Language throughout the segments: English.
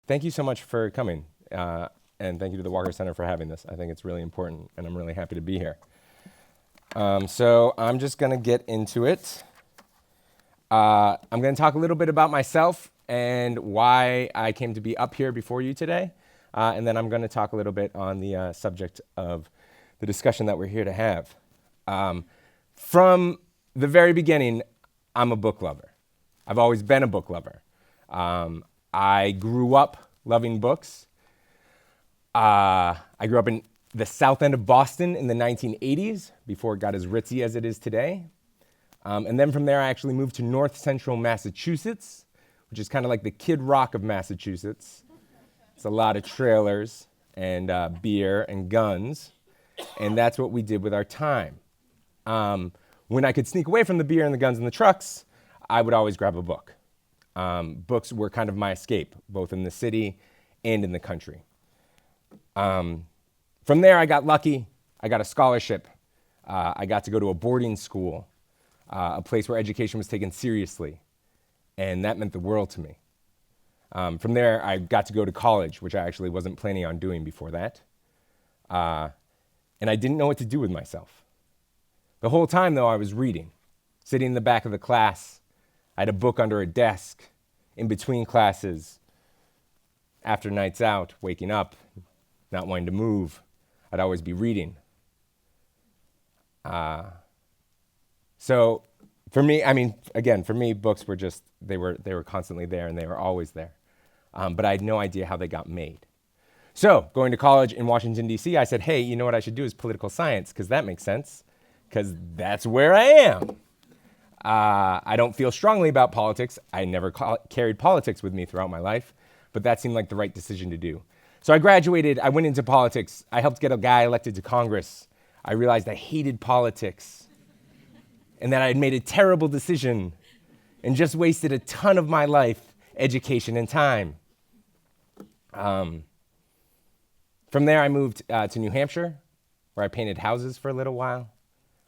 Thank you so much for coming. And thank you to the Walker Center for having this. I think it's really important, and I'm really happy to be here. So I'm just going to get into it. I'm going to talk a little bit about myself and why I came to be up here before you today. And then I'm going to talk a little bit on the subject of the discussion that we're here to have. From the very beginning, I'm a book lover. I've always been a book lover. I grew up loving books. I grew up in the south end of Boston in the 1980s, before it got as ritzy as it is today. And then from there, I actually moved to north central Massachusetts, which is kind of like the Kid Rock of Massachusetts. It's a lot of trailers and beer and guns, and that's what we did with our time. When I could sneak away from the beer and the guns and the trucks, I would always grab a book. Books were kind of my escape, both in the city and in the country. From there, I got lucky. I got a scholarship. I got to go to a boarding school, a place where education was taken seriously, and that meant the world to me. From there, I got to go to college, which I actually wasn't planning on doing before that. And I didn't know what to do with myself. The whole time, though, I was reading, sitting in the back of the class. I had a book under a desk, in between classes, after nights out, waking up, not wanting to move. I'd always be reading. So for me, for me, books were just, they were constantly there, and they were always there. But I had no idea how they got made. So going to college in Washington, D.C., I said, hey, you know what I should do is political science, because that makes sense, because that's where I am. I don't feel strongly about politics. I never carried politics with me throughout my life, but that seemed like the right decision to do. So I graduated, I went into politics. I helped get a guy elected to Congress. I realized I hated politics and that I had made a terrible decision and just wasted a ton of my life, education, and time. From there, I moved to New Hampshire, where I painted houses for a little while.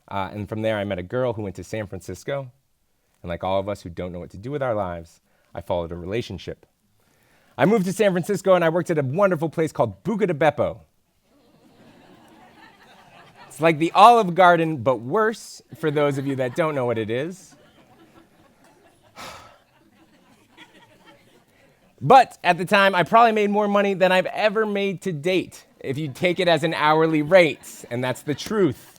And from there, I met a girl who went to San Francisco. And like all of us who don't know what to do with our lives, I followed a relationship. I moved to San Francisco, and I worked at a wonderful place called Buca di Beppo. It's like the Olive Garden, but worse, for those of you that don't know what it is. But at the time, I probably made more money than I've ever made to date, if you take it as an hourly rate, and that's the truth.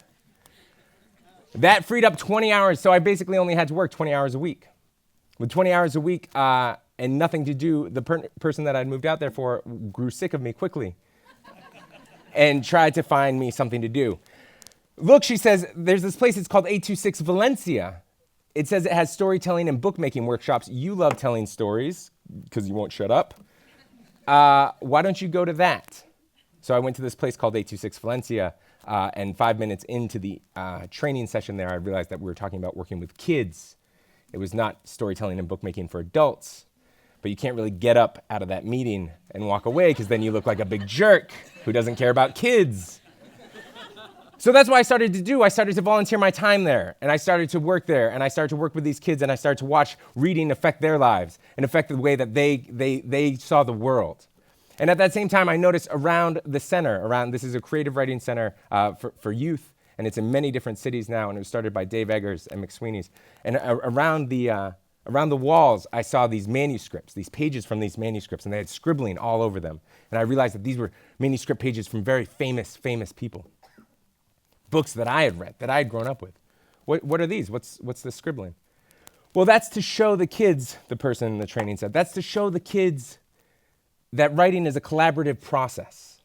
That freed up 20 hours, so I basically only had to work 20 hours a week. With 20 hours a week and nothing to do, the person that I'd moved out there for grew sick of me quickly and tried to find me something to do. Look, she says, there's this place, it's called 826 Valencia. It says it has storytelling and bookmaking workshops. You love telling stories, because you won't shut up. Why don't you go to that? So I went to this place called 826 Valencia, and 5 minutes into the training session there, I realized that we were talking about working with kids. It was not storytelling and bookmaking for adults, but you can't really get up out of that meeting and walk away, because then you look like a big jerk who doesn't care about kids. So that's what I started to do. I started to volunteer my time there, and I started to work there, and I started to work with these kids, and I started to watch reading affect their lives and affect the way that they saw the world. And at that same time, I noticed around the center, this is a creative writing center for youth, and it's in many different cities now, and it was started by Dave Eggers and McSweeney's. And around the walls, I saw these manuscripts, these pages from these manuscripts, and they had scribbling all over them. And I realized that these were manuscript pages from very famous people. Books that I had read, that I had grown up with. What are these? What's the scribbling? Well, that's to show the kids, the person in the training said, that's to show the kids that writing is a collaborative process.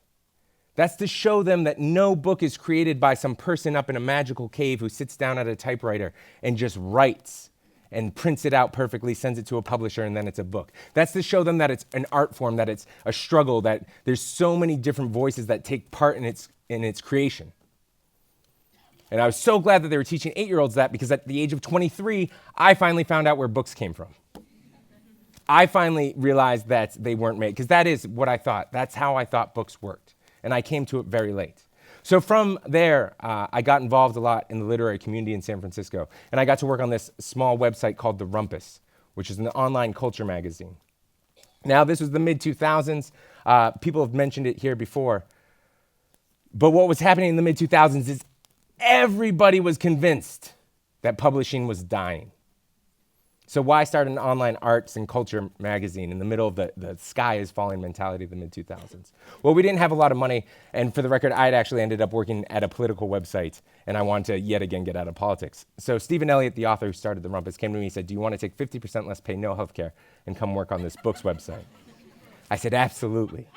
That's to show them that no book is created by some person up in a magical cave who sits down at a typewriter and just writes and prints it out perfectly, sends it to a publisher, and then it's a book. That's to show them that it's an art form, that it's a struggle, that there's so many different voices that take part in its creation. And I was so glad that they were teaching 8-year-olds that, because at the age of 23, I finally found out where books came from. I finally realized that they weren't made, because that is what I thought. That's how I thought books worked. And I came to it very late. So from there, I got involved a lot in the literary community in San Francisco. And I got to work on this small website called The Rumpus, which is an online culture magazine. Now, this was the mid-2000s. People have mentioned it here before. But what was happening in the mid-2000s is everybody was convinced that publishing was dying. So why start an online arts and culture magazine in the middle of the sky is falling mentality of the mid-2000s? Well, we didn't have a lot of money, and for the record, I had actually ended up working at a political website, and I wanted to yet again get out of politics. So Stephen Elliott, the author who started The Rumpus, came to me and said, do you want to take 50% less pay, no healthcare, and come work on this books website? I said, absolutely.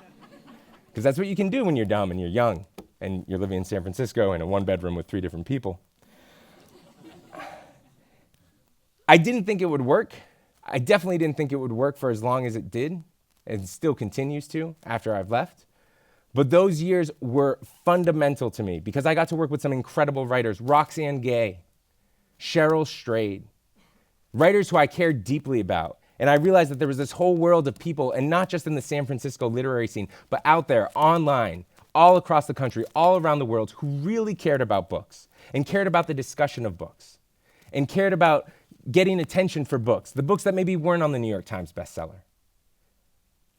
Because that's what you can do when you're dumb and you're young, and you're living in San Francisco in a one-bedroom with 3 different people. I didn't think it would work. I definitely didn't think it would work for as long as it did, and still continues to after I've left. But those years were fundamental to me because I got to work with some incredible writers, Roxane Gay, Cheryl Strayed, writers who I cared deeply about. And I realized that there was this whole world of people, and not just in the San Francisco literary scene, but out there, online, all across the country, all around the world, who really cared about books and cared about the discussion of books and cared about getting attention for books, the books that maybe weren't on the New York Times bestseller.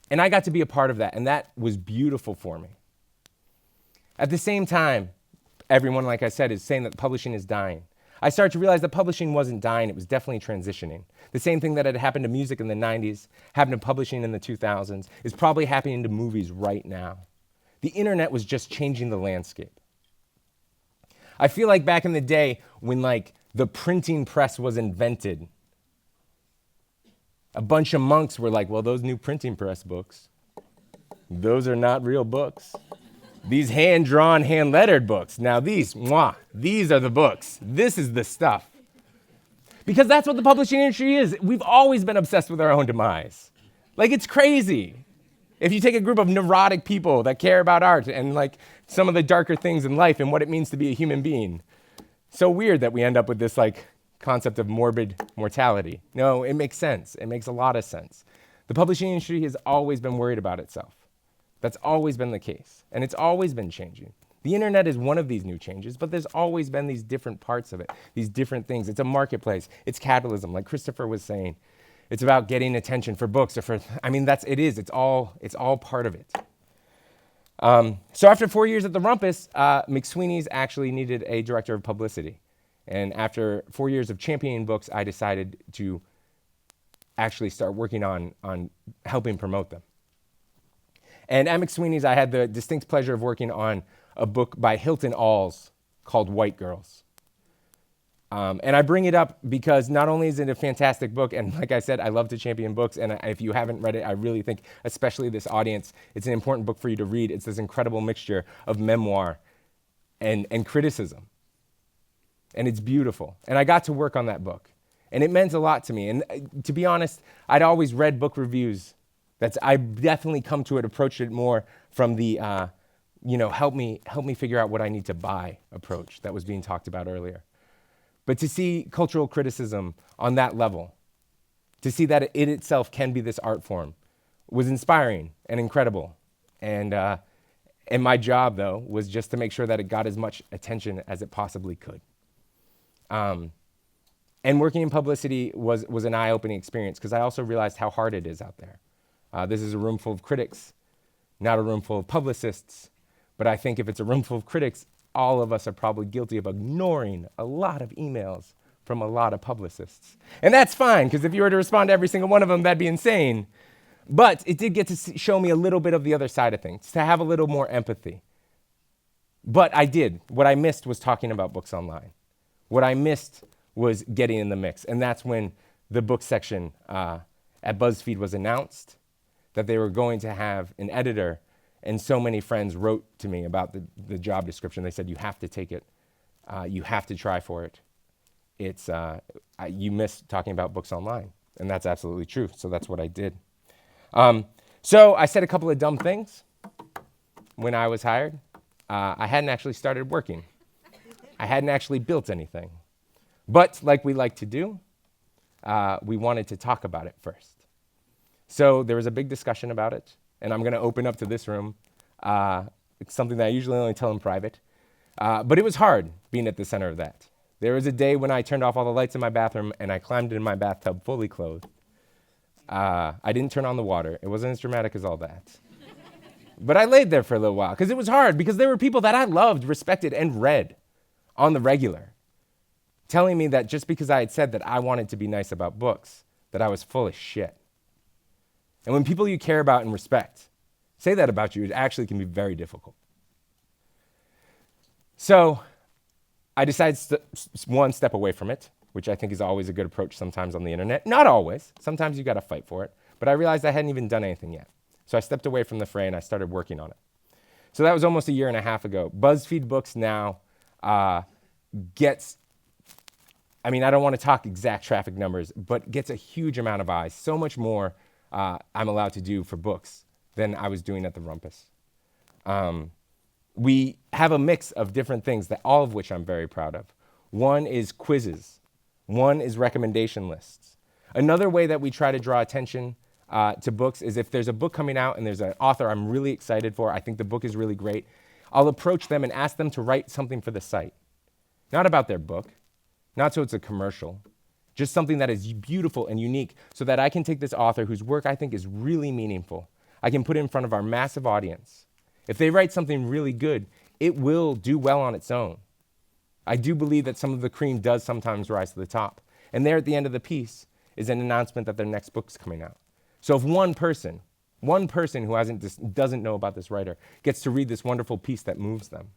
And I got to be a part of that, and that was beautiful for me. At the same time, everyone, like I said, is saying that publishing is dying. I started to realize that publishing wasn't dying, it was definitely transitioning. The same thing that had happened to music in the 90s, happened to publishing in the 2000s, is probably happening to movies right now. The internet was just changing the landscape. I feel like back in the day when the printing press was invented, a bunch of monks were like, well, those new printing press books, those are not real books. These hand-drawn, hand-lettered books, now these are the books. This is the stuff. Because that's what the publishing industry is. We've always been obsessed with our own demise. It's crazy. If you take a group of neurotic people that care about art and some of the darker things in life and what it means to be a human being, so weird that we end up with this concept of morbid mortality. No, it makes sense. It makes a lot of sense. The publishing industry has always been worried about itself. That's always been the case, and it's always been changing. The internet is one of these new changes, but there's always been these different parts of it, these different things. It's a marketplace. It's capitalism, like Christopher was saying. It's about getting attention for books or for, it's all part of it. So after 4 years at the Rumpus, McSweeney's actually needed a director of publicity. And after 4 years of championing books, I decided to actually start working on helping promote them. And at McSweeney's, I had the distinct pleasure of working on a book by Hilton Als called White Girls. And I bring it up because not only is it a fantastic book, and like I said, I love to champion books, and if you haven't read it, I really think, especially this audience, it's an important book for you to read. It's this incredible mixture of memoir and criticism. And it's beautiful. And I got to work on that book. And it meant a lot to me. And to be honest, I'd always read book reviews. I definitely come to it, approached it more from the, help me figure out what I need to buy approach that was being talked about earlier. But to see cultural criticism on that level, to see that it itself can be this art form, was inspiring and incredible. And my job, though, was just to make sure that it got as much attention as it possibly could. And working in publicity was an eye-opening experience because I also realized how hard it is out there. This is a room full of critics, not a room full of publicists. But I think if it's a room full of critics, all of us are probably guilty of ignoring a lot of emails from a lot of publicists. And that's fine, because if you were to respond to every single one of them, that'd be insane. But it did get to show me a little bit of the other side of things, to have a little more empathy. But I did. What I missed was talking about books online. What I missed was getting in the mix. And that's when the book section at BuzzFeed was announced, that they were going to have an editor. And so many friends wrote to me about the job description. They said, you have to take it. You have to try for it. You miss talking about books online. And that's absolutely true. So that's what I did. So I said a couple of dumb things when I was hired. I hadn't actually started working. I hadn't actually built anything. But like we like to do, we wanted to talk about it first. So there was a big discussion about it. And I'm going to open up to this room. It's something that I usually only tell in private. But it was hard being at the center of that. There was a day when I turned off all the lights in my bathroom and I climbed into my bathtub fully clothed. I didn't turn on the water. It wasn't as dramatic as all that. But I laid there for a little while because it was hard, because there were people that I loved, respected, and read on the regular, telling me that just because I had said that I wanted to be nice about books, that I was full of shit. And when people you care about and respect say that about you, it actually can be very difficult. So I decided one, step away from it, which I think is always a good approach sometimes on the internet. Not always. Sometimes you got to fight for it. But I realized I hadn't even done anything yet. So I stepped away from the fray and I started working on it. So that was almost a year and a half ago. BuzzFeed Books now gets, I don't want to talk exact traffic numbers, but gets a huge amount of eyes, so much more I'm allowed to do for books than I was doing at the Rumpus. We have a mix of different things, that all of which I'm very proud of. One is quizzes. One is recommendation lists. Another way that we try to draw attention to books is if there's a book coming out and there's an author I'm really excited for, I think the book is really great, I'll approach them and ask them to write something for the site. Not about their book, not so it's a commercial, just something that is beautiful and unique so that I can take this author whose work I think is really meaningful, I can put it in front of our massive audience. If they write something really good, it will do well on its own. I do believe that some of the cream does sometimes rise to the top. And there at the end of the piece is an announcement that their next book's coming out. So if one person who doesn't know about this writer gets to read this wonderful piece that moves them,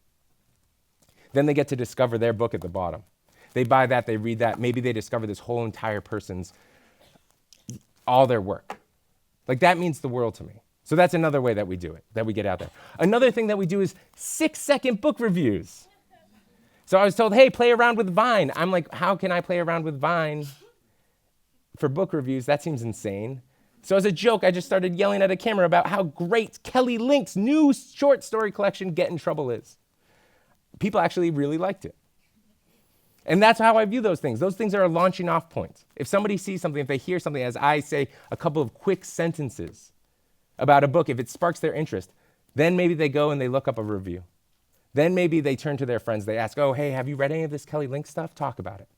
then they get to discover their book at the bottom. They buy that, they read that, maybe they discover this whole entire person's, all their work. Like, that means the world to me. So that's another way that we do it, that we get out there. Another thing that we do is 6-second book reviews. So I was told, hey, play around with Vine. I'm like, how can I play around with Vine for book reviews? That seems insane. So as a joke, I just started yelling at a camera about how great Kelly Link's new short story collection, Get in Trouble, is. People actually really liked it. And that's how I view those things. Those things are a launching off point. If somebody sees something, if they hear something, as I say a couple of quick sentences about a book, if it sparks their interest, then maybe they go and they look up a review. Then maybe they turn to their friends. They ask, oh, hey, have you read any of this Kelly Link stuff? Talk about it.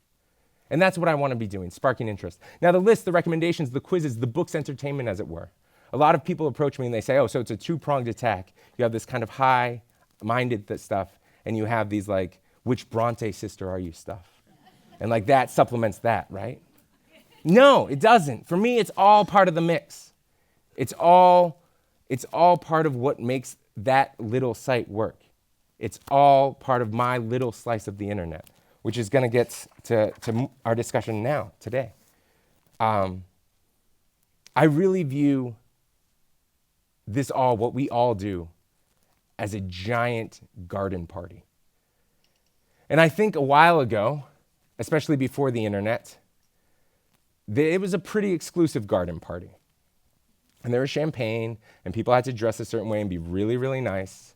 And that's what I want to be doing, sparking interest. Now, the list, the recommendations, the quizzes, the book's entertainment, as it were. A lot of people approach me and they say, oh, so it's a two-pronged attack. You have this kind of high-minded stuff, and you have these, like, which Bronte sister are you stuff. And, like, that supplements that, right? No, it doesn't. For me, it's all part of the mix. It's all part of what makes that little site work. It's all part of my little slice of the internet, which is going to get to our discussion now, today. I really view this all, what we all do, as a giant garden party. And I think a while ago, especially before the internet, it was a pretty exclusive garden party. And there was champagne, and people had to dress a certain way and be really, really nice.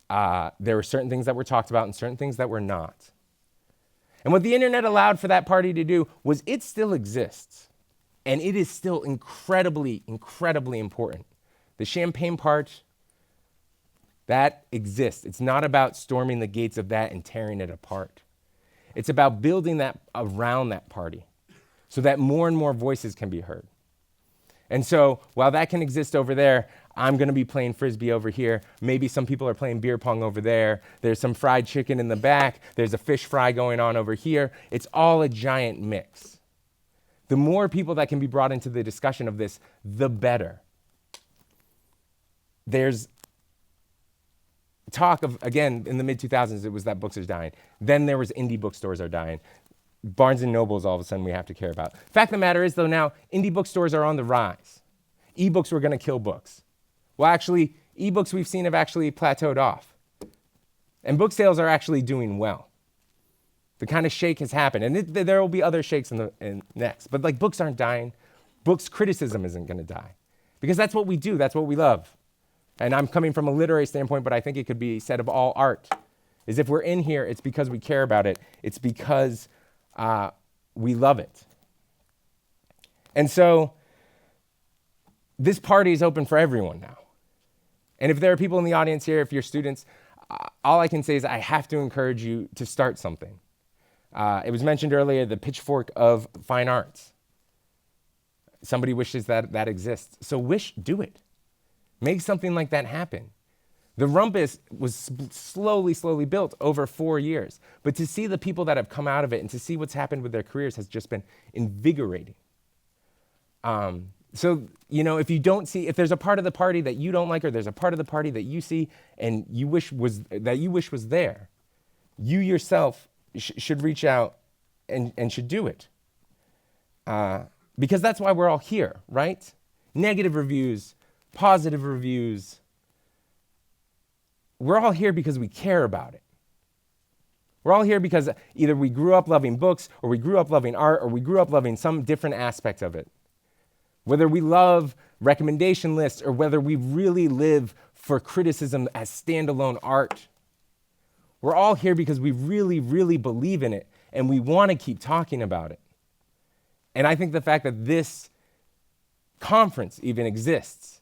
There were certain things that were talked about and certain things that were not. And what the internet allowed for that party to do was, it still exists. And it is still incredibly, incredibly important. The champagne part, that exists. It's not about storming the gates of that and tearing it apart. It's about building that around that party so that more and more voices can be heard. And so while that can exist over there, I'm going to be playing Frisbee over here. Maybe some people are playing beer pong over there. There's some fried chicken in the back. There's a fish fry going on over here. It's all a giant mix. The more people that can be brought into the discussion of this, the better. There's talk of, again, in the mid-2000s, it was that books are dying. Then there was indie bookstores are dying. Barnes & Nobles, all of a sudden, we have to care about. Fact of the matter is, though, now, indie bookstores are on the rise. Ebooks were going to kill books. Well, actually, ebooks we've seen have actually plateaued off. And book sales are actually doing well. The kind of shake has happened. And there will be other shakes in next. But, like, books aren't dying. Books criticism isn't going to die. Because that's what we do. That's what we love. And I'm coming from a literary standpoint, but I think it could be said of all art, is if we're in here, it's because we care about it. It's because we love it. And so this party is open for everyone now. And if there are people in the audience here, if you're students, all I can say is I have to encourage you to start something. It was mentioned earlier, the pitchfork of fine arts. Somebody wishes that that exists. So do it. Make something like that happen. The Rumpus was slowly built over 4 years. But to see the people that have come out of it and to see what's happened with their careers has just been invigorating. So, if you don't see, if there's a part of the party that you don't like, or there's a part of the party that you see and you wish was there, you yourself should reach out and should do it. Because that's why we're all here, right? Negative reviews, positive reviews. We're all here because we care about it. We're all here because either we grew up loving books, or we grew up loving art, or we grew up loving some different aspect of it. Whether we love recommendation lists, or whether we really live for criticism as standalone art. We're all here because we really believe in it, and we want to keep talking about it. And I think the fact that this conference even exists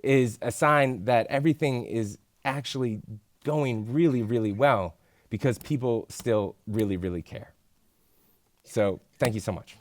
is a sign that everything is actually going really well, because people still really care. So thank you so much.